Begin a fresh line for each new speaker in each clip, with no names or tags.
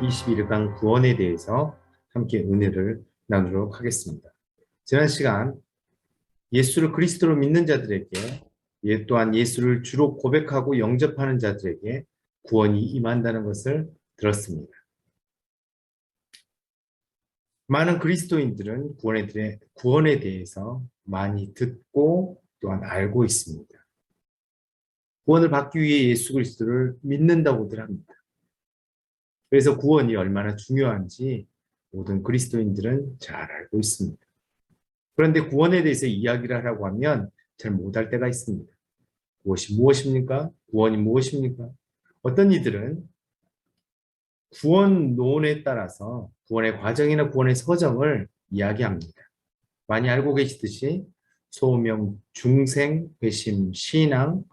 21강 구원에 대해서 함께 은혜를 나누도록 하겠습니다. 지난 시간 예수를 그리스도로 믿는 자들에게 또한 예수를 주로 고백하고 영접하는 자들에게 구원이 임한다는 것을 들었습니다. 많은 그리스도인들은 구원에 대해서 많이 듣고 또한 알고 있습니다. 구원을 받기 위해 예수 그리스도를 믿는다고들 합니다. 그래서 구원이 얼마나 중요한지 모든 그리스도인들은 잘 알고 있습니다. 그런데 구원에 대해서 이야기를 하라고 하면 잘 못할 때가 있습니다. 그것이 무엇입니까? 구원이 무엇입니까? 어떤 이들은 구원론에 따라서 구원의 과정이나 구원의 서정을 이야기합니다. 많이 알고 계시듯이 소명, 중생, 회심, 신앙,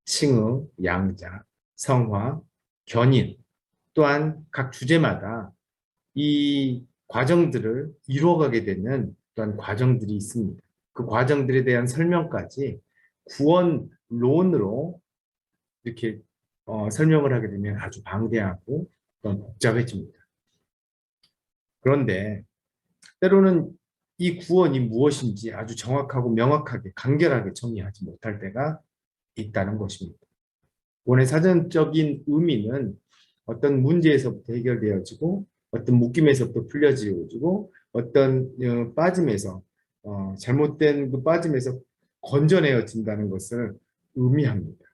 칭의, 양자, 성화, 견인 또한 각 주제마다 이 과정들을 이루어가게 되는 또한 과정들이 있습니다. 그 과정들에 대한 설명까지 구원론으로 이렇게 설명을 하게 되면 아주 방대하고 또한 복잡해집니다. 그런데 때로는 이 구원이 무엇인지 아주 정확하고 명확하게 간결하게 정의하지 못할 때가 있다는 것입니다. 구원의 사전적인 의미는 어떤 문제에서부터 해결되어지고 어떤 묶임에서부터 풀려지고 어떤 빠짐에서 잘못된 그 빠짐에서 건져내어진다는 것을 의미합니다.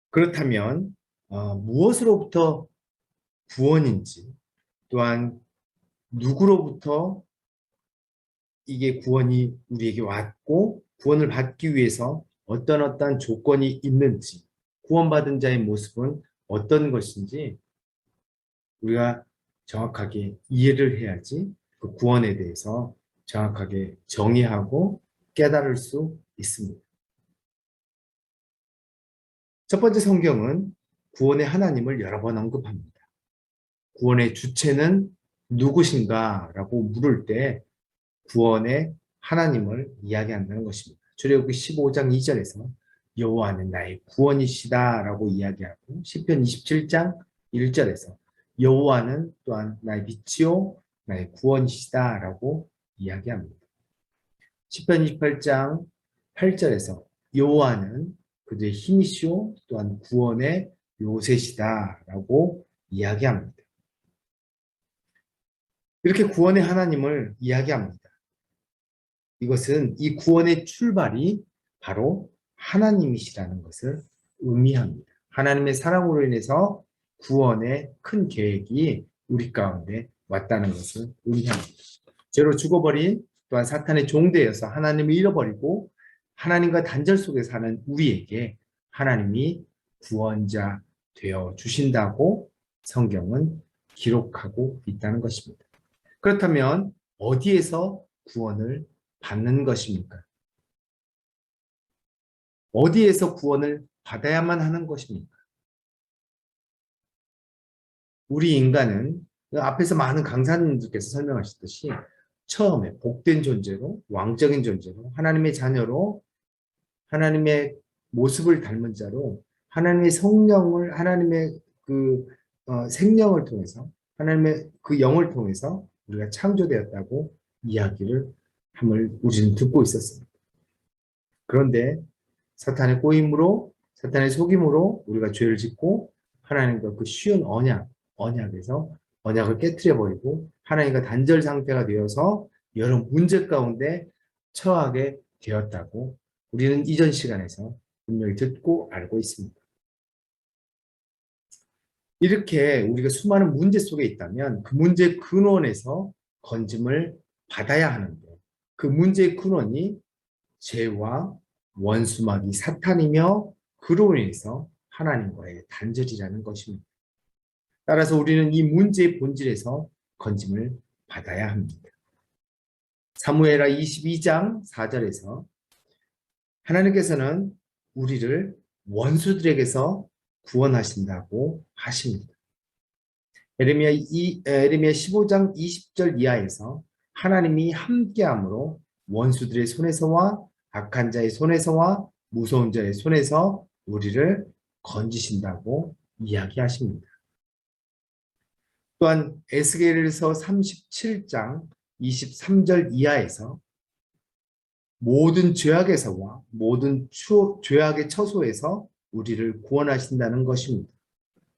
그렇다면 무엇으로부터 구원인지 또한 누구로부터 이게 구원이 우리에게 왔고 구원을 받기 위해서 어떤 조건이 있는지 구원받은 자의 모습은 어떤 것인지 우리가 정확하게 이해를 해야지 그 구원에 대해서 정확하게 정의하고 깨달을 수 있습니다. 첫 번째 성경은 구원의 하나님을 여러 번 언급합니다. 구원의 주체는 누구신가? 라고 물을 때 구원의 하나님을 이야기한다는 것입니다. 출애굽기 15장 2절에서 여호와는 나의 구원이시다 라고 이야기하고 시편 27장 1절에서 여호와는 또한 나의 빛이요 나의 구원이시다 라고 이야기합니다. 시편 28장 8절에서 여호와는 그들의 힘이시요 또한 구원의 요새시다 라고 이야기합니다. 이렇게 구원의 하나님을 이야기합니다. 이것은 이 구원의 출발이 바로 하나님이시라는 것을 의미합니다. 하나님의 사랑으로 인해서 구원의 큰 계획이 우리 가운데 왔다는 것을 의미합니다. 죄로 죽어버린 또한 사탄의 종되어서 하나님을 잃어버리고 하나님과 단절 속에 사는 우리에게 하나님이 구원자 되어 주신다고 성경은 기록하고 있다는 것입니다. 그렇다면 어디에서 구원을 받는 것입니까? 어디에서 구원을 받아야만 하는 것입니까? 우리 인간은 앞에서 많은 강사님들께서 설명하셨듯이 처음에 복된 존재로 왕적인 존재로 하나님의 자녀로 하나님의 모습을 닮은 자로 하나님의 성령을 하나님의 그 생명을 통해서 하나님의 그 영을 통해서 우리가 창조되었다고 이야기를 함을 우리는 듣고 있었습니다. 그런데 사탄의 꼬임으로 사탄의 속임으로 우리가 죄를 짓고 하나님과 그 쉬운 언약에서 언약을 깨트려버리고 하나님과 단절 상태가 되어서 여러 문제 가운데 처하게 되었다고 우리는 이전 시간에서 분명히 듣고 알고 있습니다. 이렇게 우리가 수많은 문제 속에 있다면 그 문제의 근원에서 건짐을 받아야 하는데 그 문제의 근원이 죄와 원수마귀 사탄이며 그로 인해서 하나님과의 단절이라는 것입니다. 따라서 우리는 이 문제의 본질에서 건짐을 받아야 합니다. 사무엘하 22장 4절에서 하나님께서는 우리를 원수들에게서 구원하신다고 하십니다. 에레미야 15장 20절 이하에서 하나님이 함께함으로 원수들의 손에서와 악한 자의 손에서와 무서운 자의 손에서 우리를 건지신다고 이야기하십니다. 또한 에스겔서 37장 23절 이하에서 모든 죄악에서와 모든 죄악의 처소에서 우리를 구원하신다는 것입니다.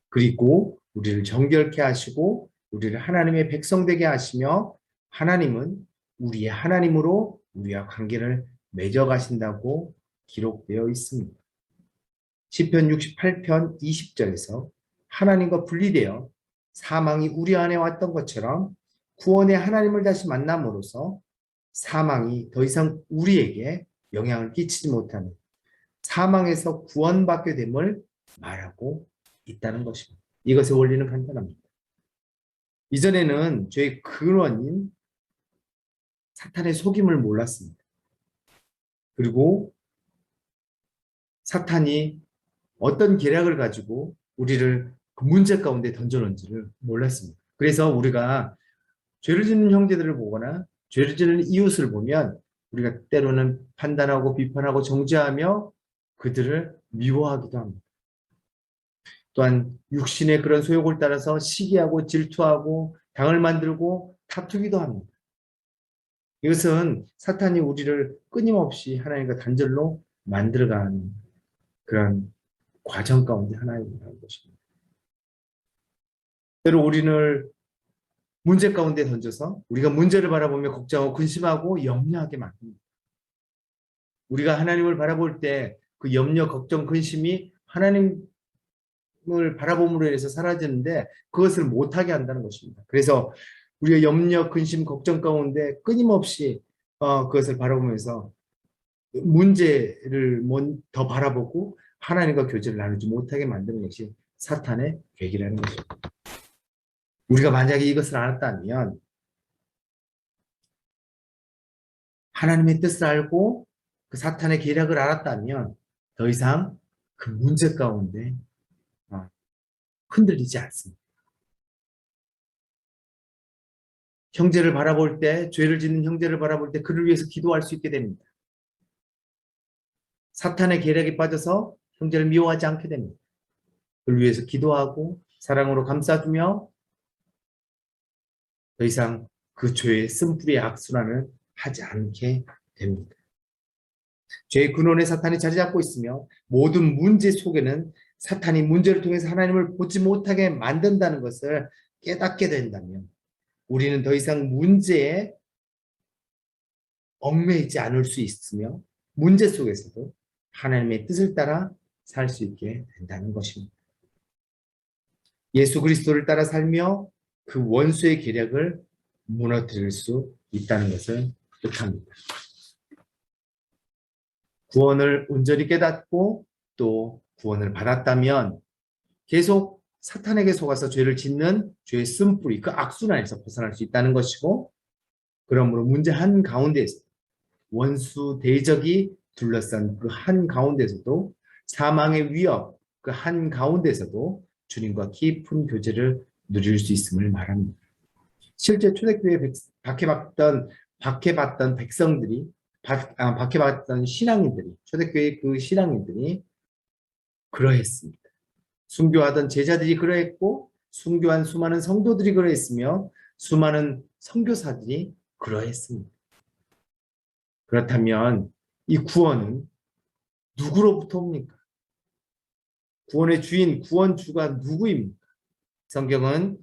그리고 우리를 정결케 하시고 우리를 하나님의 백성 되게 하시며 하나님은 우리의 하나님으로 우리와 관계를 맺어가신다고 기록되어 있습니다. 시편 68편 20절에서 하나님과 분리되어 사망이 우리 안에 왔던 것처럼 구원의 하나님을 다시 만남으로써 사망이 더 이상 우리에게 영향을 끼치지 못하는 사망에서 구원받게 됨을 말하고 있다는 것입니다. 이것의 원리는 간단합니다. 이전에는 죄의 근원인 사탄의 속임을 몰랐습니다. 그리고 사탄이 어떤 계략을 가지고 우리를 그 문제 가운데 던져놓은지를 몰랐습니다. 그래서 우리가 죄를 짓는 형제들을 보거나 죄를 짓는 이웃을 보면 우리가 때로는 판단하고 비판하고 정죄하며 그들을 미워하기도 합니다. 또한 육신의 그런 소욕을 따라서 시기하고 질투하고 당을 만들고 다투기도 합니다. 이것은 사탄이 우리를 끊임없이 하나님과 단절로 만들어가는 그런 과정 가운데 하나이라는 것입니다. 때로 우리를 문제 가운데 던져서 우리가 문제를 바라보며 걱정하고 근심하고 염려하게 만듭니다. 우리가 하나님을 바라볼 때 그 염려, 걱정, 근심이 하나님을 바라봄으로 인해서 사라지는데 그것을 못하게 한다는 것입니다. 그래서 우리가 염려, 근심, 걱정 가운데 끊임없이 그것을 바라보면서 문제를 더 바라보고 하나님과 교제를 나누지 못하게 만드는 것이 사탄의 계기라는 것입니다. 우리가 만약에 이것을 알았다면 하나님의 뜻을 알고 그 사탄의 계략을 알았다면 더 이상 그 문제 가운데 흔들리지 않습니다. 형제를 바라볼 때, 죄를 짓는 형제를 바라볼 때 그를 위해서 기도할 수 있게 됩니다. 사탄의 계략에 빠져서 형제를 미워하지 않게 됩니다. 그를 위해서 기도하고 사랑으로 감싸주며 더 이상 그 죄의 쓴뿌리의 악순환을 하지 않게 됩니다. 죄의 근원에 사탄이 자리 잡고 있으며 모든 문제 속에는 사탄이 문제를 통해서 하나님을 보지 못하게 만든다는 것을 깨닫게 된다면 우리는 더 이상 문제에 얽매이지 않을 수 있으며 문제 속에서도 하나님의 뜻을 따라 살 수 있게 된다는 것입니다. 예수 그리스도를 따라 살며 그 원수의 계략을 무너뜨릴 수 있다는 것을 뜻합니다. 구원을 온전히 깨닫고 또 구원을 받았다면 계속 사탄에게 속아서 죄를 짓는 죄의 쓴뿌리, 그 악순환에서 벗어날 수 있다는 것이고 그러므로 문제 한가운데에서 원수 대적이 둘러싼 그 한가운데서도 사망의 위협, 그 한가운데서도 주님과 깊은 교제를 누릴 수 있음을 말합니다. 실제 초대교회에 박해받던 백성들이 박해받던 신앙인들이 초대교회 그 신앙인들이 그러했습니다. 순교하던 제자들이 그러했고 순교한 수많은 성도들이 그러했으며 수많은 선교사들이 그러했습니다. 그렇다면 이 구원은 누구로부터 옵니까? 구원의 주인, 구원주가 누구입니까? 성경은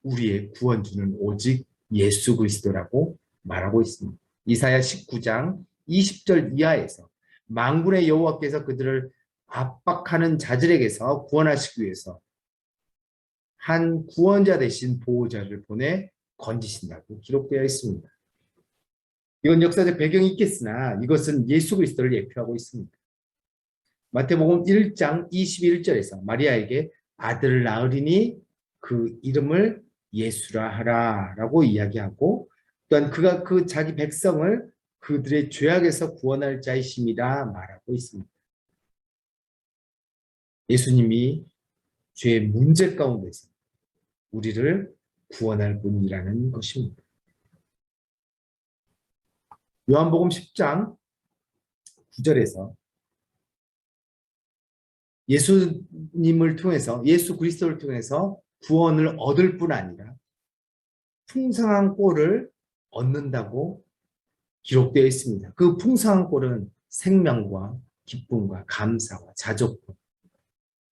우리의 구원주는 오직 예수 그리스도라고 말하고 있습니다. 이사야 19장 20절 이하에서 만군의 여호와께서 그들을 압박하는 자들에게서 구원하시기 위해서 한 구원자 대신 보호자를 보내 건지신다고 기록되어 있습니다. 이건 역사적 배경이 있겠으나 이것은 예수 그리스도를 예표하고 있습니다. 마태복음 1장 21절에서 마리아에게 아들을 낳으리니 그 이름을 예수라 하라 라고 이야기하고 또한 그가 그 자기 백성을 그들의 죄악에서 구원할 자이심이라 말하고 있습니다. 예수님이 죄의 문제 가운데서 우리를 구원할 분이라는 것입니다. 요한복음 10장 9절에서 예수님을 통해서, 예수 그리스도를 통해서 구원을 얻을 뿐 아니라 풍성한 꼴을 얻는다고 기록되어 있습니다. 그 풍성한 꼴은 생명과 기쁨과 감사와 자족과,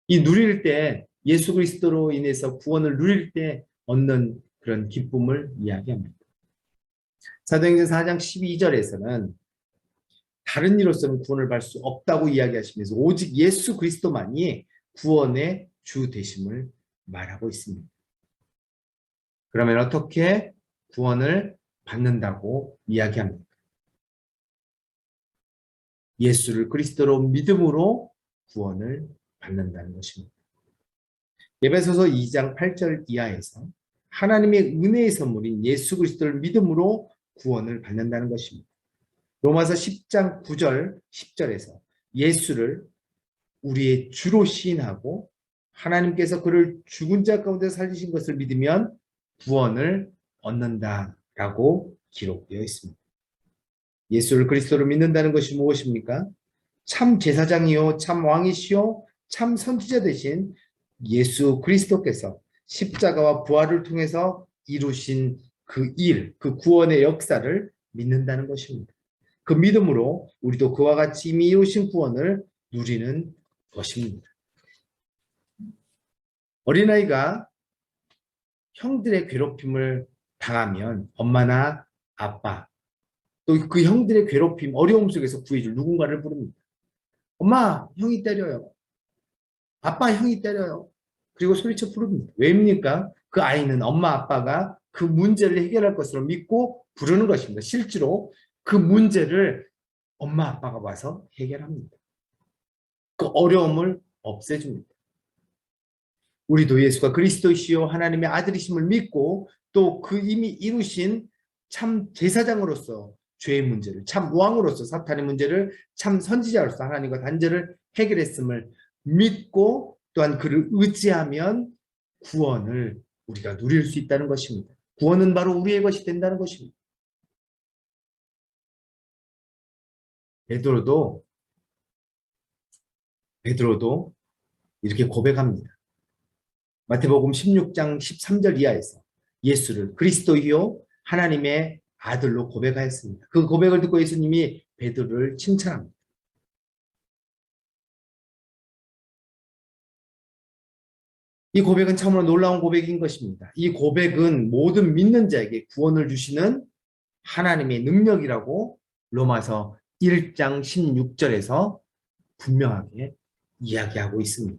이 누릴 때, 예수 그리스도로 인해서 구원을 누릴 때 얻는 그런 기쁨을 이야기합니다. 사도행전 4장 12절에서는 다른 이로서는 구원을 받을 수 없다고 이야기하시면서 오직 예수 그리스도만이 구원의 주 되심을 말하고 있습니다. 그러면 어떻게 구원을 받는다고 이야기합니까? 예수를 그리스도로 믿음으로 구원을 받는다는 것입니다. 에베소서 2장 8절 이하에서 하나님의 은혜의 선물인 예수 그리스도를 믿음으로 구원을 받는다는 것입니다. 로마서 10장 9절 10절에서 예수를 우리의 주로 시인하고 하나님께서 그를 죽은 자 가운데 살리신 것을 믿으면 구원을 얻는다라고 기록되어 있습니다. 예수를 그리스도로 믿는다는 것이 무엇입니까? 참 제사장이요 참 왕이시요 참 선지자 되신 예수 그리스도께서 십자가와 부활을 통해서 이루신 그 일, 그 구원의 역사를 믿는다는 것입니다. 그 믿음으로 우리도 그와 같이 이미 이루신 구원을 누리는 것입니다. 어린아이가 형들의 괴롭힘을 당하면 엄마나 아빠, 또 그 형들의 괴롭힘, 어려움 속에서 구해줄 누군가를 부릅니다. 엄마, 형이 때려요. 아빠, 형이 때려요. 그리고 소리쳐 부릅니다. 왜입니까? 그 아이는 엄마, 아빠가 그 문제를 해결할 것으로 믿고 부르는 것입니다. 실제로 그 문제를 엄마, 아빠가 와서 해결합니다. 그 어려움을 없애줍니다. 우리도 예수가 그리스도이시요 하나님의 아들이심을 믿고 또 그 이미 이루신 참 제사장으로서 죄의 문제를, 참 왕으로서 사탄의 문제를, 참 선지자로서 하나님과 단절을 해결했음을 믿고 또한 그를 의지하면 구원을 우리가 누릴 수 있다는 것입니다. 구원은 바로 우리의 것이 된다는 것입니다. 베드로도 이렇게 고백합니다. 마태복음 16장 13절 이하에서 예수를 그리스도이요 하나님의 아들로 고백하였습니다. 그 고백을 듣고 예수님이 베드로를 칭찬합니다. 이 고백은 참으로 놀라운 고백인 것입니다. 이 고백은 모든 믿는 자에게 구원을 주시는 하나님의 능력이라고 로마서 1장 16절에서 분명하게 이야기하고 있습니다.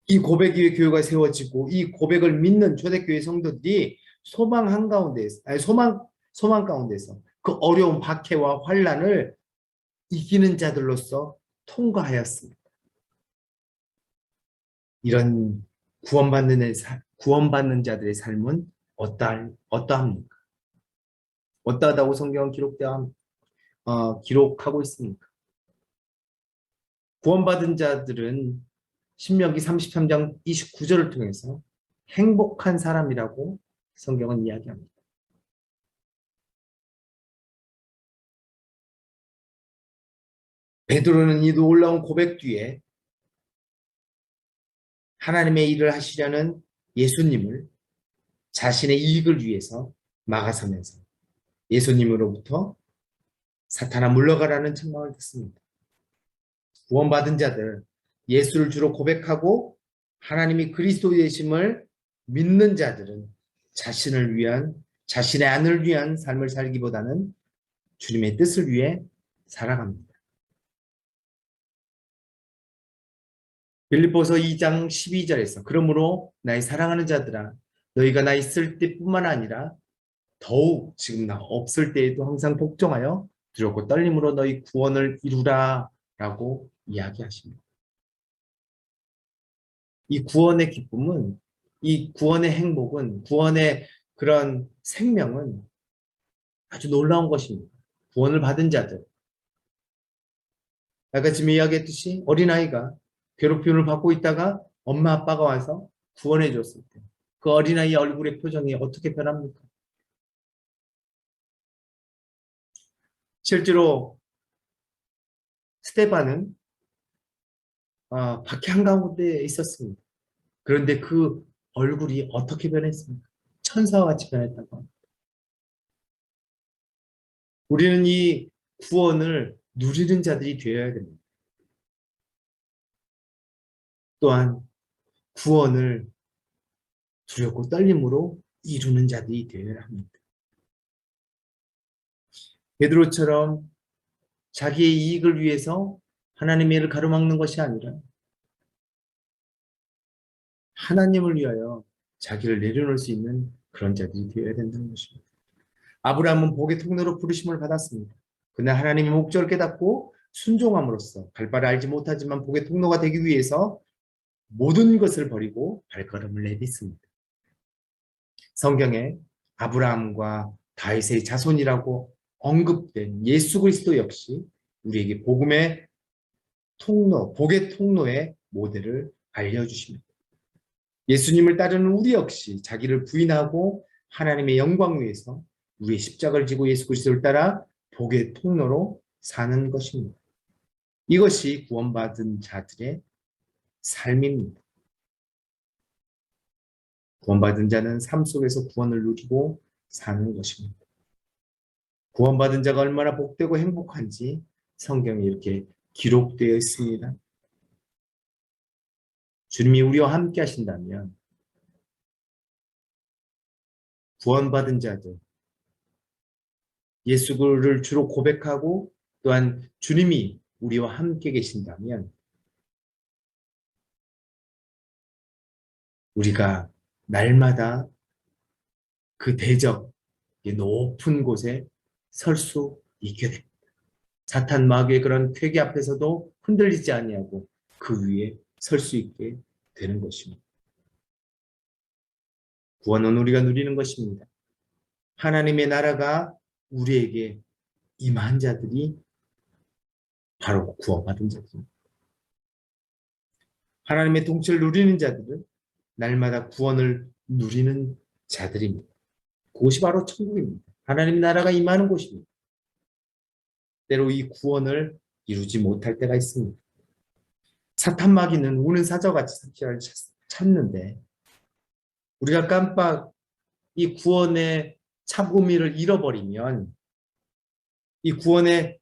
이 고백 위에 교회가 세워지고 이 고백을 믿는 초대교회 성도들이 소망 한가운데서, 소망 가운데서 그 어려운 박해와 환난을 이기는 자들로서 통과하였습니다. 이런 구원받는 자들의 삶은 어떠합니까? 어떠하다고 성경은 기록하고 있습니까? 구원받은 자들은 신명기 33장 29절을 통해서 행복한 사람이라고 성경은 이야기합니다. 베드로는 이 놀라운 고백 뒤에 하나님의 일을 하시려는 예수님을 자신의 이익을 위해서 막아서면서 예수님으로부터 사탄아 물러가라는 책망을 듣습니다. 구원받은 자들, 예수를 주로 고백하고 하나님이 그리스도이심을 믿는 자들은 자신의 안을 위한 삶을 살기보다는 주님의 뜻을 위해 살아갑니다. 빌립보서 2장 12절에서 그러므로 나의 사랑하는 자들아 너희가 나 있을 때뿐만 아니라 더욱 지금 나 없을 때에도 항상 복종하여 두렵고 떨림으로 너희 구원을 이루라 라고 이야기하십니다. 이 구원의 기쁨은, 이 구원의 행복은, 구원의 그런 생명은 아주 놀라운 것입니다. 구원을 받은 자들. 아까 지금 이야기했듯이 어린아이가 괴롭힘을 받고 있다가 엄마 아빠가 와서 구원해 줬을 때 그 어린아이의 얼굴의 표정이 어떻게 변합니까? 실제로 스데반은 밖에 한가운데 있었습니다. 그런데 그 얼굴이 어떻게 변했습니까? 천사와 같이 변했다고 합니다. 우리는 이 구원을 누리는 자들이 되어야 됩니다. 또한 구원을 두렵고 떨림으로 이루는 자들이 되어야 합니다. 베드로처럼 자기의 이익을 위해서 하나님의 일을 가로막는 것이 아니라 하나님을 위하여 자기를 내려놓을 수 있는 그런 자들이 되어야 된다는 것입니다. 아브라함은 복의 통로로 부르심을 받았습니다. 그러나 하나님의 목적을 깨닫고 순종함으로써 갈 바를 알지 못하지만 복의 통로가 되기 위해서 모든 것을 버리고 발걸음을 내딛습니다. 성경에 아브라함과 다윗의 자손이라고 언급된 예수 그리스도 역시 우리에게 복음의 통로, 복의 통로의 모델을 알려주십니다. 예수님을 따르는 우리 역시 자기를 부인하고 하나님의 영광 위해서 우리의 십자가를 지고 예수 그리스도를 따라 복의 통로로 사는 것입니다. 이것이 구원받은 자들의 삶입니다. 구원받은 자는 삶 속에서 구원을 누리고 사는 것입니다. 구원받은 자가 얼마나 복되고 행복한지 성경에 이렇게 기록되어 있습니다. 주님이 우리와 함께 하신다면 구원받은 자들, 예수를 주로 고백하고 또한 주님이 우리와 함께 계신다면 우리가 날마다 그 대적, 높은 곳에 설 수 있게 됩니다. 사탄 마귀의 그런 쾌기 앞에서도 흔들리지 아니하고 그 위에 설 수 있게 되는 것입니다. 구원은 우리가 누리는 것입니다. 하나님의 나라가 우리에게 임한 자들이 바로 구원받은 자들입니다. 하나님의 통치를 누리는 자들은 날마다 구원을 누리는 자들입니다. 그것이 바로 천국입니다. 하나님의 나라가 임하는 곳입니다. 때로 이 구원을 이루지 못할 때가 있습니다. 사탄 마귀는 우는 사자같이 사자를 찾는데 우리가 깜빡 이 구원의 참 의미를 잃어버리면 이 구원의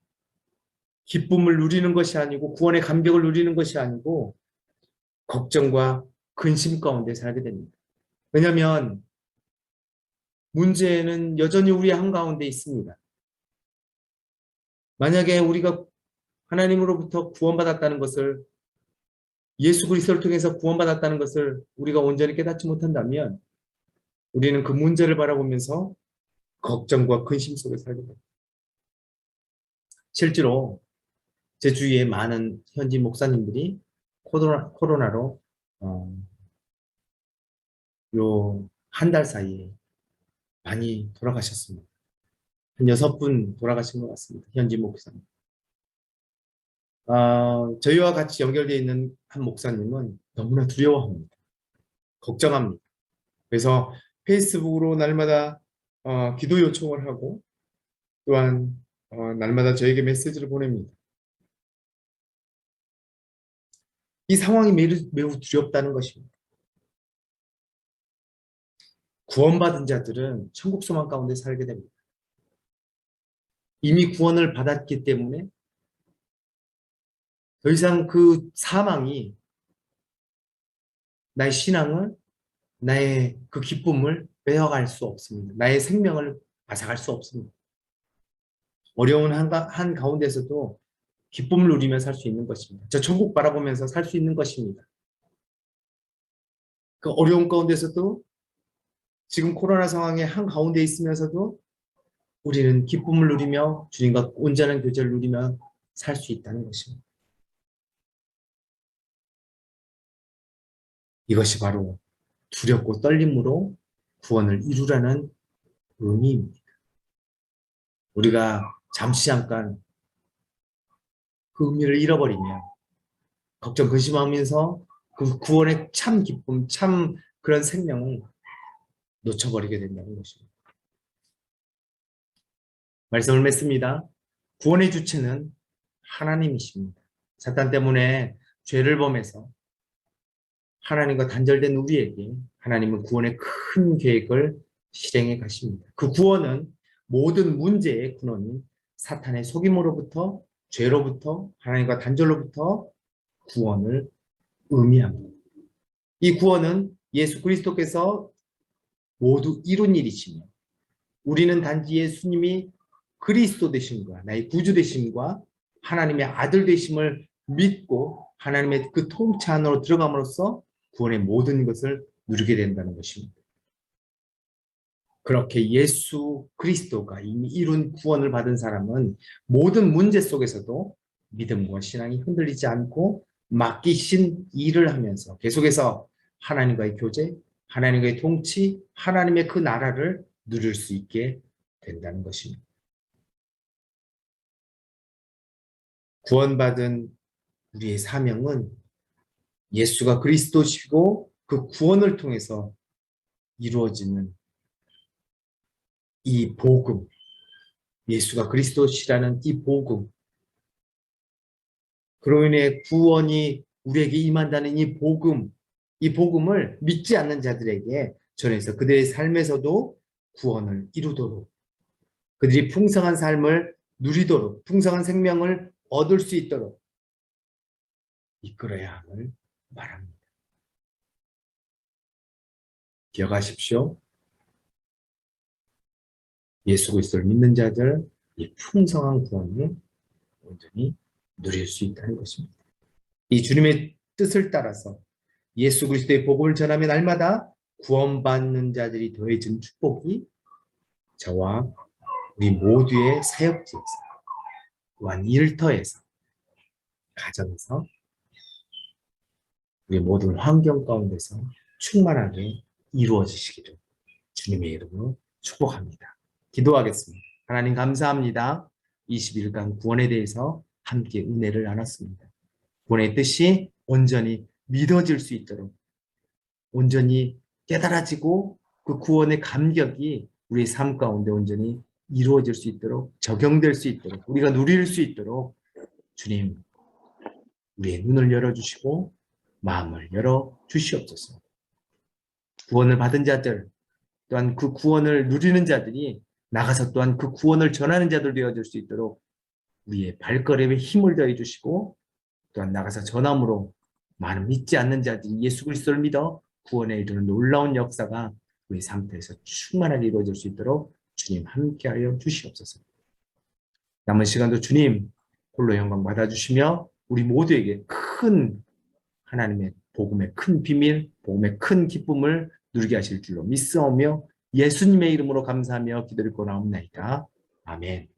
기쁨을 누리는 것이 아니고 구원의 감격을 누리는 것이 아니고 걱정과 근심 가운데 살게 됩니다. 왜냐하면 문제는 여전히 우리 한가운데 있습니다. 만약에 우리가 하나님으로부터 구원받았다는 것을 예수 그리스도를 통해서 구원받았다는 것을 우리가 온전히 깨닫지 못한다면 우리는 그 문제를 바라보면서 걱정과 근심 속에 살게 됩니다. 실제로 제 주위에 많은 현지 목사님들이 코로나로 요 한 달 사이에 많이 돌아가셨습니다. 한 6분 돌아가신 것 같습니다. 현지 목사님. 저희와 같이 연결되어 있는 한 목사님은 너무나 두려워합니다. 걱정합니다. 그래서 페이스북으로 날마다 기도 요청을 하고 또한 날마다 저에게 메시지를 보냅니다. 이 상황이 매우 두렵다는 것입니다. 구원받은 자들은 천국 소망 가운데 살게 됩니다. 이미 구원을 받았기 때문에 더 이상 그 사망이 나의 신앙을, 나의 그 기쁨을 빼어갈 수 없습니다. 나의 생명을 앗아갈 수 없습니다. 어려운 한 가운데서도 기쁨을 누리며 살 수 있는 것입니다. 저 천국 바라보면서 살 수 있는 것입니다. 그 어려운 가운데서도 지금 코로나 상황의 한 가운데 있으면서도 우리는 기쁨을 누리며 주님과 온전한 교제를 누리며 살 수 있다는 것입니다. 이것이 바로 두렵고 떨림으로 구원을 이루라는 의미입니다. 우리가 잠시 잠깐 그 의미를 잃어버리면 걱정 근심하면서 그 구원의 참 기쁨, 참 그런 생명을 놓쳐버리게 된다는 것입니다. 말씀을 맺습니다. 구원의 주체는 하나님이십니다. 사탄 때문에 죄를 범해서 하나님과 단절된 우리에게 하나님은 구원의 큰 계획을 실행해 가십니다. 그 구원은 모든 문제의 근원인 사탄의 속임으로부터, 죄로부터, 하나님과 단절로부터 구원을 의미합니다. 이 구원은 예수 그리스도께서 모두 이룬 일이시며 우리는 단지 예수님이 그리스도 되심과 나의 구주 되심과 하나님의 아들 되심을 믿고 하나님의 그 통치 안으로 들어감으로써 구원의 모든 것을 누리게 된다는 것입니다. 그렇게 예수 그리스도가 이미 이룬 구원을 받은 사람은 모든 문제 속에서도 믿음과 신앙이 흔들리지 않고 맡기신 일을 하면서 계속해서 하나님과의 교제, 하나님과의 통치, 하나님의 그 나라를 누릴 수 있게 된다는 것입니다. 구원받은 우리의 사명은 예수가 그리스도시고 그 구원을 통해서 이루어지는 이 복음, 예수가 그리스도시라는 이 복음, 그로 인해 구원이 우리에게 임한다는 이 복음을 믿지 않는 자들에게 전해서 그들의 삶에서도 구원을 이루도록, 그들이 풍성한 삶을 누리도록, 풍성한 생명을 얻을 수 있도록 이끌어야 함을 말합니다. 기억하십시오. 예수 그리스도를 믿는 자들, 이 풍성한 구원을 온전히 누릴 수 있다는 것입니다. 이 주님의 뜻을 따라서 예수 그리스도의 복음을 전하며 날마다 구원받는 자들이 더해진 축복이 저와 우리 모두의 사역지에서, 또한 일터에서, 가정에서, 우리 모든 환경 가운데서 충만하게 이루어지시기를 주님의 이름으로 축복합니다. 기도하겠습니다. 하나님 감사합니다. 20일간 구원에 대해서 함께 은혜를 나눴습니다. 구원의 뜻이 온전히 믿어질 수 있도록, 온전히 깨달아지고 그 구원의 감격이 우리의 삶 가운데 온전히 이루어질 수 있도록, 적용될 수 있도록, 우리가 누릴 수 있도록 주님, 우리의 눈을 열어주시고 마음을 열어주시옵소서. 구원을 받은 자들, 또한 그 구원을 누리는 자들이 나가서 또한 그 구원을 전하는 자들 되어질 수 있도록 우리의 발걸음에 힘을 더해 주시고, 또한 나가서 전함으로 많은 믿지 않는 자들이 예수 그리스도를 믿어 구원에 이르는 놀라운 역사가 우리 상태에서 충만하게 이루어질 수 있도록 주님 함께하여 주시옵소서. 남은 시간도 주님 홀로 영광 받아주시며 우리 모두에게 큰 하나님의 복음의 큰 비밀, 복음의 큰 기쁨을 누리게 하실 줄로 믿사오며 예수님의 이름으로 감사하며 기도를 권하옵나이다. 아멘.